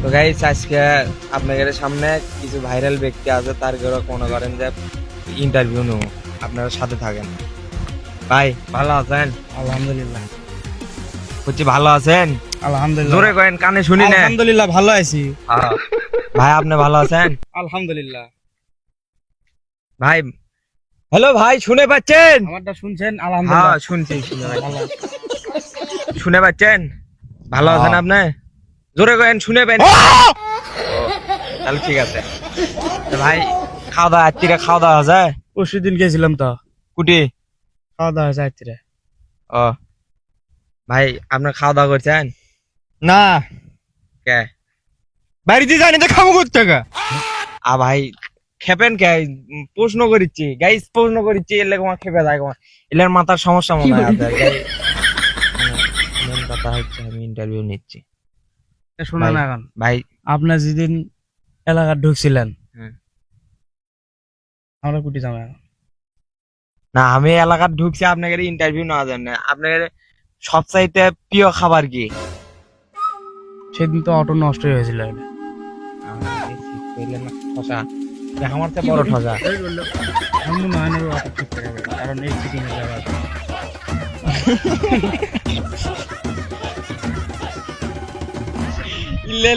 তো গাইস আজকে আপনাদের সামনে কিছু ভাইরাল ব্যক্তি আছে তার ঘরে মনে করেন যে ইন্টারভিউ নেব, আপনারা সাথে থাকেন। ভাই ভালো আছেন? আলহামদুলিল্লাহ। বলছি ভালো আছেন? আলহামদুলিল্লাহ। জোরে কয়েন, কানে শুনি না। আলহামদুলিল্লাহ ভালো আছি। হ্যাঁ। ভাই আপনি ভালো আছেন? আলহামদুলিল্লাহ। ভাই হ্যালো ভাই, শুনে পাচ্ছেন? আমারটা শুনছেন? হ্যাঁ আলহামদুলিল্লাহ। শুনছি, শুনে পাচ্ছি। ভালো আছি। শুনে পাচ্ছেন? ভালো আছেন আপনি? জোরে কয়েন, শুনে পেন। তাহলে ঠিক আছে। তো ভাই খাওয়া দাওয়া রাত্রিরে খাওয়া দাওয়া যায়? পরশু দিন গেছিলাম তো, কুটি? খাওয়া দাওয়া হয়েছে রাত্রে। ও ভাই আপনার খাওয়া দাওয়া করছেন? না, কে? বাড়িতে জানি তো খাবো করতে ভাই খেপেন কে? প্রশ্ন করিচ্ছি গাইস, প্রশ্ন করিচ্ছি, এলে তোমার খেপে যায় তোমার, এলের মাথার সমস্যা মনে হয় আপনার। মেন কথা হচ্ছে আমি ইন্টারভিউ নিচ্ছি। শোনেন এখন, ভাই আপনার যেদিন এলাকা ঢুকছিলেন হুম। আমরা কুটি যাবো এখন। না, আমি এলাকার ঢুকছি আপনাকে ইন্টারভিউ নেওয়ার জন্য। আপনার সবচাইতে প্রিয় খাবার কি? সেদিন তো অটো নষ্ট হয়েছিল। ঠসা, আমার তো বড় ঠসা। আমার মনে হয় না অটো ঠিক থাকবে, কারণ এই সিটিং এর জায়গা। ইলে